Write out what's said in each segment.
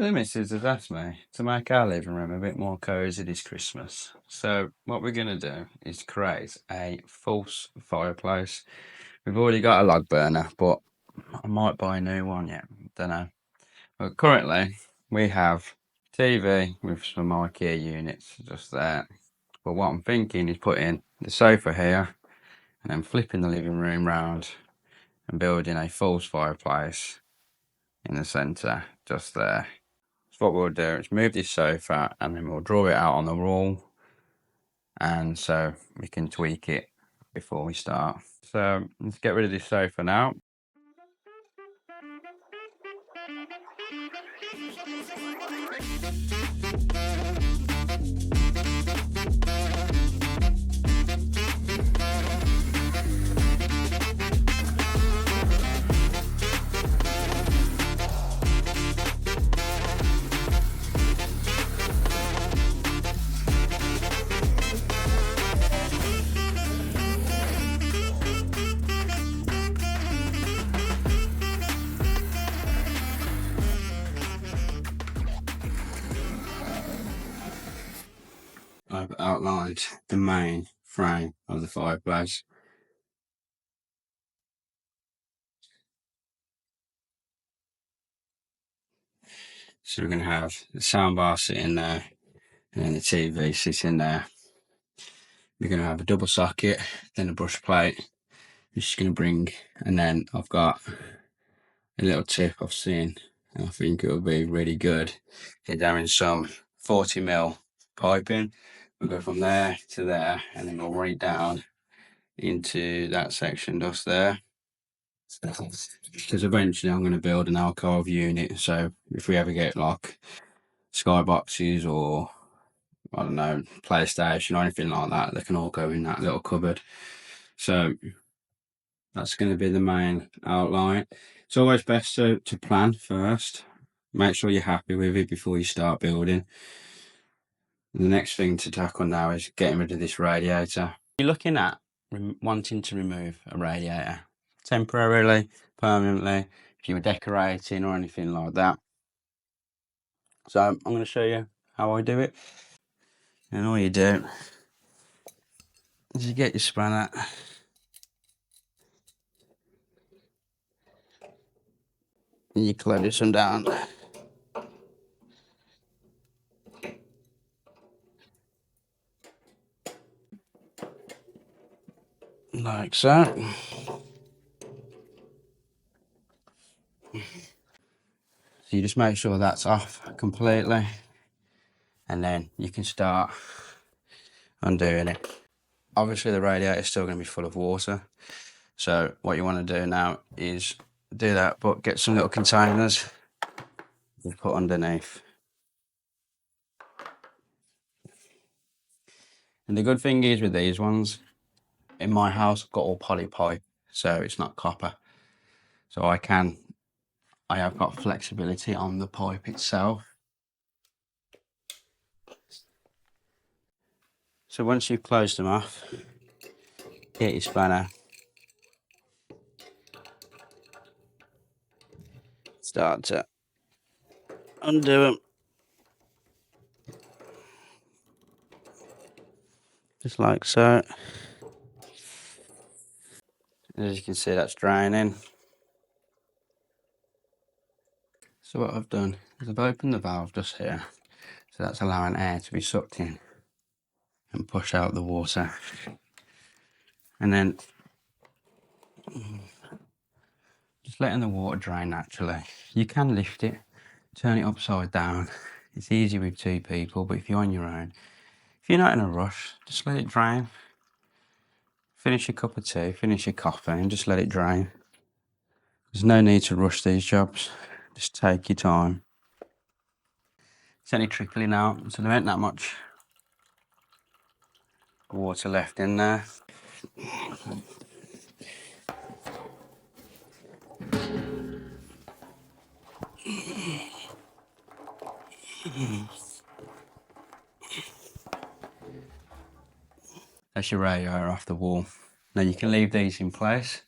The missus has asked me to make our living room a bit more cosy this Christmas. So what we're going to do is create a false fireplace. We've already got a log burner, but I might buy a new one yet. Don't know. But currently we have TV with some IKEA units just there. But what I'm thinking is putting the sofa here and then flipping the living room round and building a false fireplace in the centre just there. So what we'll do is move this sofa and then we'll draw it out on the wall, and so we can tweak it before we start. So let's get rid of this sofa now. I've outlined the main frame of the fireplace. So we're going to have the soundbar sitting there and then the TV sitting there. We're going to have a double socket, then a brush plate, which is going to bring, and then I've got a little tip I've seen, and I think it'll be really good, is having some 40mm piping. We'll go from there to there, and then we'll run it down into that section just there. Because eventually I'm going to build an alcove unit, so if we ever get like skyboxes or I don't know, PlayStation or anything like that, they can all go in that little cupboard. So that's going to be the main outline. It's always best to plan first. Make sure you're happy with it before you start building. The next thing to tackle now is getting rid of this radiator. You're looking at wanting to remove a radiator temporarily, permanently, if you were decorating or anything like that. So I'm going to show you how I do it. And all you do is you get your spanner, and you close them down like so. So you just make sure that's off completely, and then you can start undoing it. Obviously the radiator is still going to be full of water, so what you want to do now is do that, but get some little containers to put underneath. And the good thing is with these ones, in my house I've got all poly pipe, so it's not copper, so I have got flexibility on the pipe itself. So once you've closed them off, get your spanner, start to undo them, just like so. As you can see, that's draining. So what I've done is I've opened the valve just here, so that's allowing air to be sucked in and push out the water. And then just letting the water drain naturally. You can lift it, turn it upside down. It's easy with two people, but if you're on your own, if you're not in a rush, just let it drain. Finish your cup of tea, finish your coffee, and just let it drain. There's no need to rush these jobs. Just take your time. It's only trickling out, so there ain't that much water left in there. That's your radiator off the wall. Now you can leave these in place,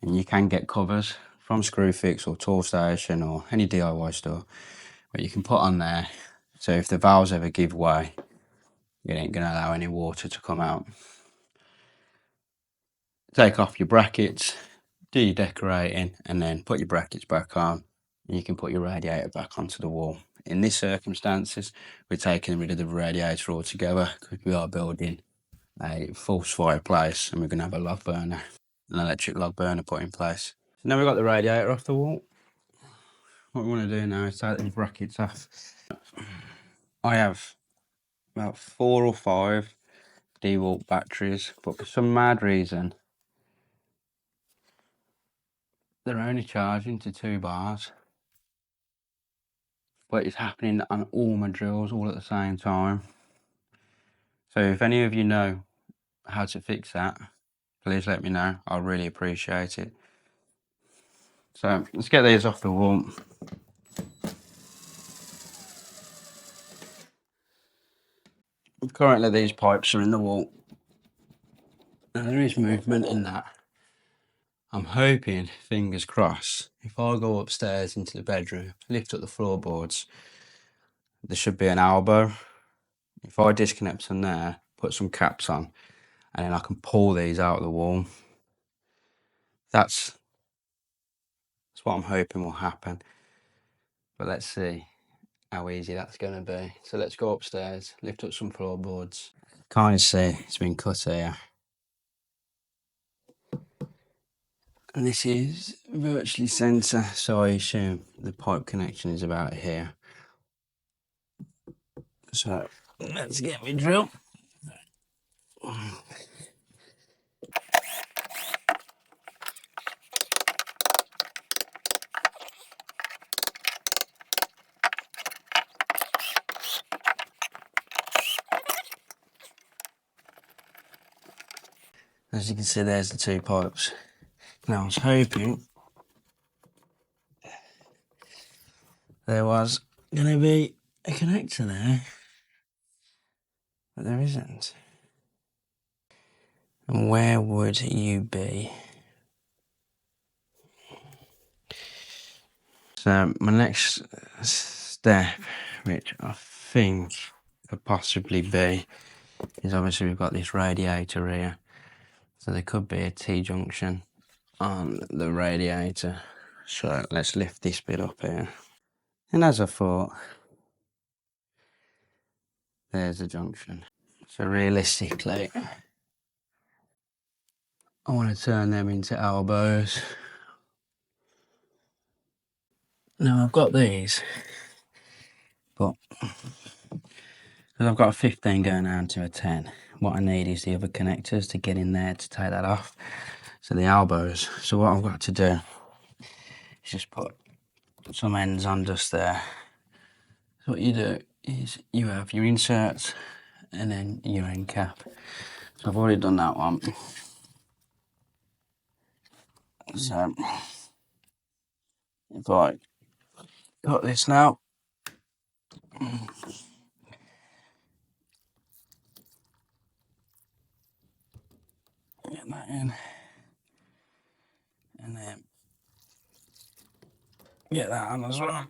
and you can get covers from Screwfix or Toolstation or any DIY store but you can put on there. So if the valves ever give way, it ain't gonna allow any water to come out. Take off your brackets, do your decorating, and then put your brackets back on. And you can put your radiator back onto the wall. In this circumstances, we're taking rid of the radiator altogether because we are building a false fireplace and we're going to have a log burner, an electric log burner put in place. So now we've got the radiator off the wall. What we want to do now is take these brackets off. I have about 4 or 5 DeWalt batteries, but for some mad reason, they're only charging to 2 bars. But it's happening on all my drills all at the same time. So if any of you know how to fix that, please let me know. I'll really appreciate it. So let's get these off the wall. Currently these pipes are in the wall. Now there is movement in that. I'm hoping, fingers crossed, if I go upstairs into the bedroom, lift up the floorboards, there should be an elbow. If I disconnect them there, put some caps on, and then I can pull these out of the wall. That's what I'm hoping will happen. But let's see how easy that's going to be. So let's go upstairs, lift up some floorboards. Can't you see it's been cut here? And this is virtually centre, so I assume the pipe connection is about here. So let's get me drill. As you can see, there's the 2 pipes. Now I was hoping there was going to be a connector there, but there isn't. And where would you be? So my next step, which I think could possibly be, is obviously we've got this radiator here. So there could be a T-junction on the radiator. So let's lift this bit up here. And as I thought, there's a junction. So realistically, I want to turn them into elbows. Now I've got these, but because I've got a 15 going down to a 10, what I need is the other connectors to get in there to take that off. So the elbows. So what I've got to do is just put some ends on just there. So what you do is you have your inserts and then your end cap. So I've already done that one. So if I cut this now, get that in, and then get that on as well.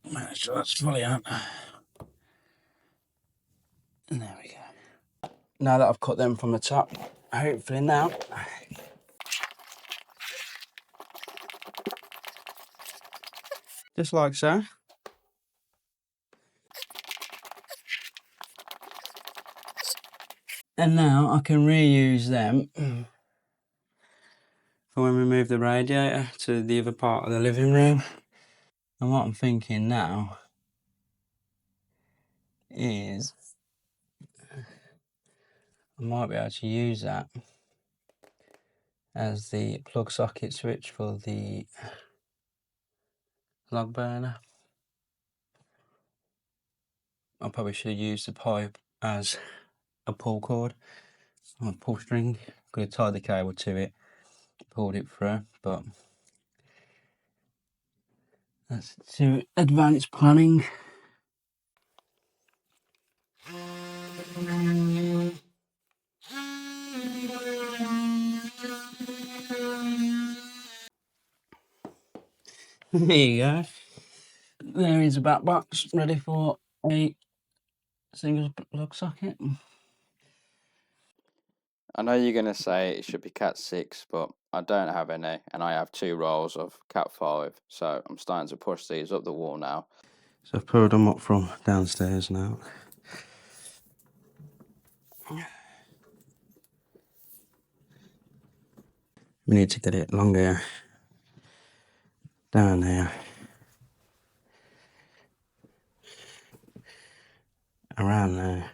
Make sure that's fully on. And there we go. Now that I've cut them from the top, hopefully now, just like so. And now I can reuse them for when we move the radiator to the other part of the living room. And what I'm thinking now is I might be able to use that as the plug socket switch for the log burner. I probably should use the pipe as a pull cord or pull string. Could have tied the cable to it, pulled it through, but that's too advanced planning. There you go. there is a back box ready for a single plug socket. I know you're going to say it should be Cat 6, but I don't have any, and I have 2 rolls of Cat 5, so I'm starting to push these up the wall now. So I've pulled them up from downstairs now. We need to get it longer down there, around there,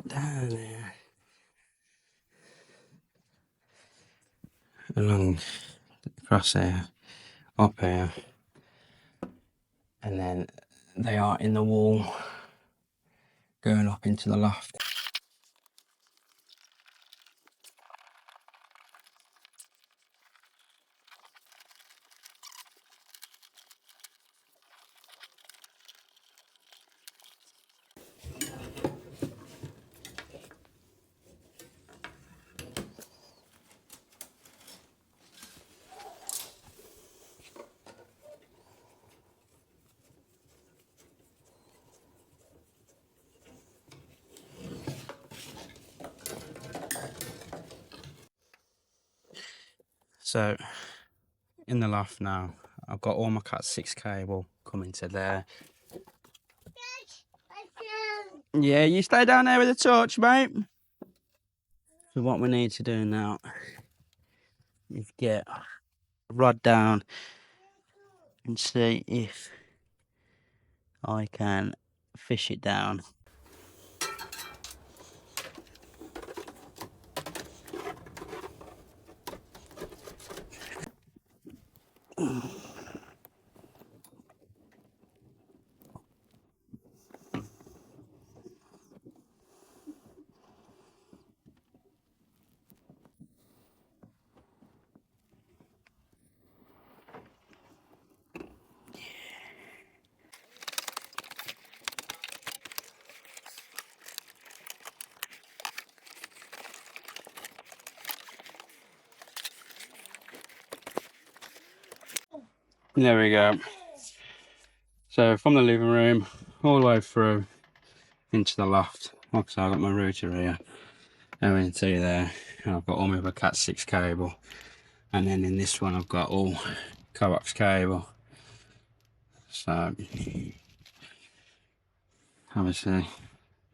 down there, along, across there, up here, and then they are in the wall going up into the loft. So in the loft now, I've got all my Cat 6 cable coming to there. Yeah, you stay down there with the torch, mate. So what we need to do now is get a rod down and see if I can fish it down. There we go. So from the living room all the way through into the loft. Like I said, I've got my router here, going into there, and I've got all my Cat 6 cable, and then in this one I've got all coax cable. So obviously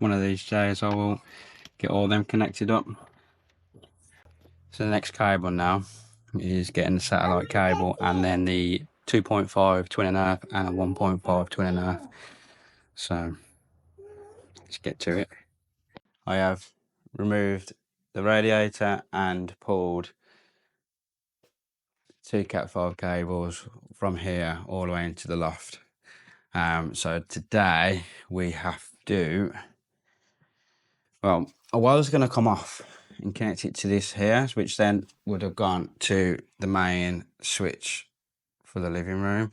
one of these days I will get all them connected up. So the next cable now is getting the satellite cable and then the 2.5 twin and a half and a 1.5 twin and a half. So let's get to it. I have removed the radiator and pulled 2 Cat 5 cables from here all the way into the loft. So today we have to, well, a wire's going to come off and connect it to this here, which then would have gone to the main switch for the living room,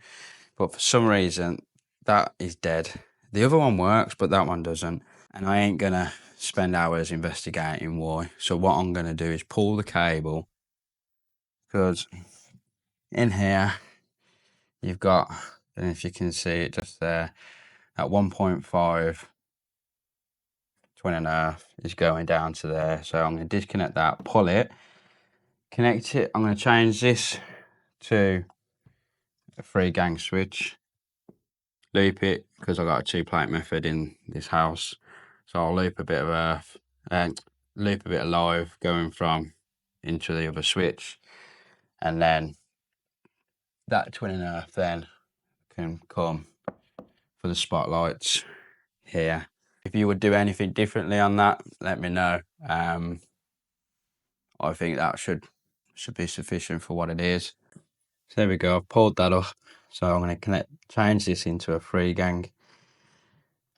but for some reason that is dead. The other one works, but that one doesn't, and I ain't gonna spend hours investigating why. So what I'm gonna do is pull the cable, because in here you've got, I don't know if you can see it just there, at 1.5 twin and a half is going down to there. So I'm going to disconnect that, pull it, connect it. I'm going to change this to a 3-gang switch, loop it, because I've got a 2-plate method in this house. So I'll loop a bit of earth and loop a bit of live going from into the other switch, and then that twin and a half then can come for the spotlights here. If you would do anything differently on that, let me know. I think that should be sufficient for what it is. So there we go, I've pulled that up. So I'm going to change this into a 3-gang,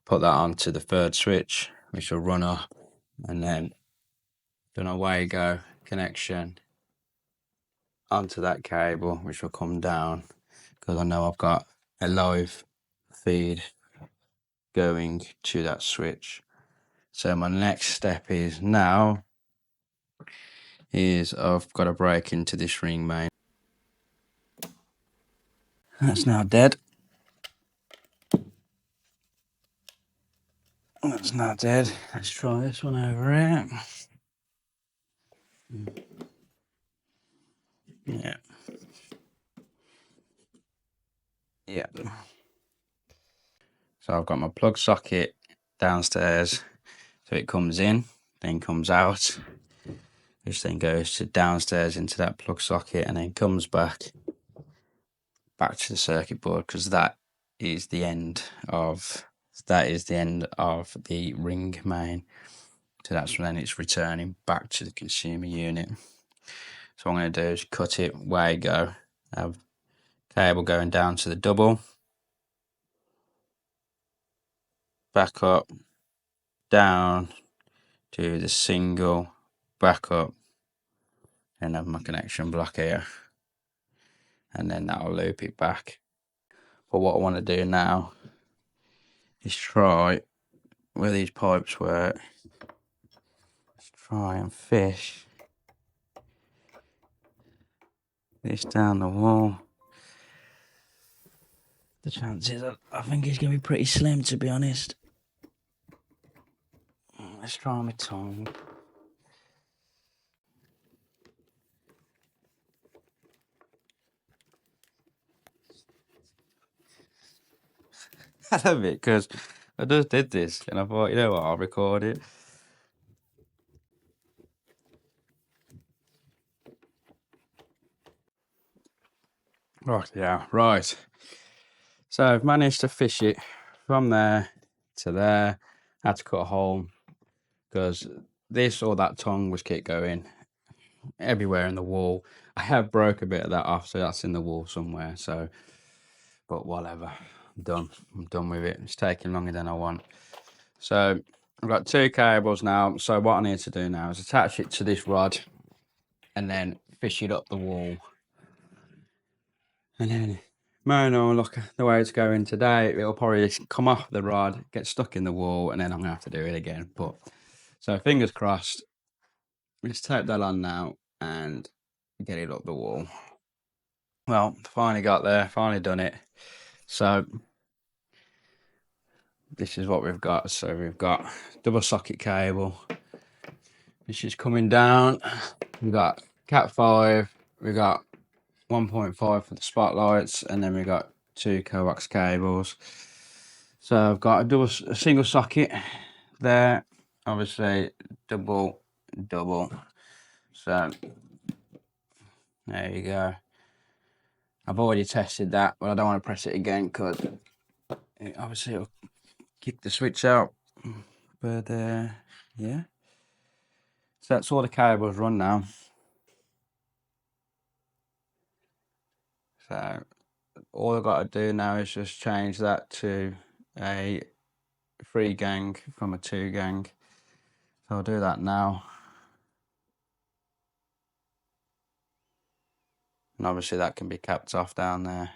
put that onto the 3rd switch, which will run up, and then then away you go, connection onto that cable, which will come down, because I know I've got a live feed going to that switch. So my next step is I've got to break into this ring main. That's now dead. That's not dead. Let's try this one over here. Yeah. Yeah. So I've got my plug socket downstairs. So it comes in, then comes out. Which then goes to downstairs into that plug socket and then comes back to the circuit board, because that is the end of the ring main. So that's when it's returning back to the consumer unit. So what I'm going to do is cut it where you go. I have cable going down to the double, back up, down to the single, back up, and have my connection block here, and then that'll loop it back. But what I want to do now is try where these pipes work. Let's try and fish this down the wall. The chances I think it's going to be pretty slim, to be honest. Let's try my tongue. I love it because I just did this and I thought, you know what, I'll record it. Right, yeah, right. So I've managed to fish it from there to there. I had to cut a hole because this or that tongue was keep going everywhere in the wall. I have broke a bit of that off, so that's in the wall somewhere. So, but whatever, I'm done with it. It's taking longer than I want. So I've got 2 cables now. So what I need to do now is attach it to this rod and then fish it up the wall. And then, look, the way it's going today, it'll probably come off the rod, get stuck in the wall, and then I'm gonna have to do it again. But so fingers crossed. Let's tape that on now and get it up the wall. Well, finally got there, finally done it. So this is what we've got. So we've got double socket cable, which is coming down. We've got Cat 5, we've got 1.5 for the spotlights, and then we've got 2 coax cables. So I've got a single socket there, obviously double. So there you go. I've already tested that, but I don't want to press it again because obviously it'll kick the switch out. But yeah. So that's all the cables run now. So all I've got to do now is just change that to a 3 gang from a 2 gang. So I'll do that now. And obviously that can be capped off down there.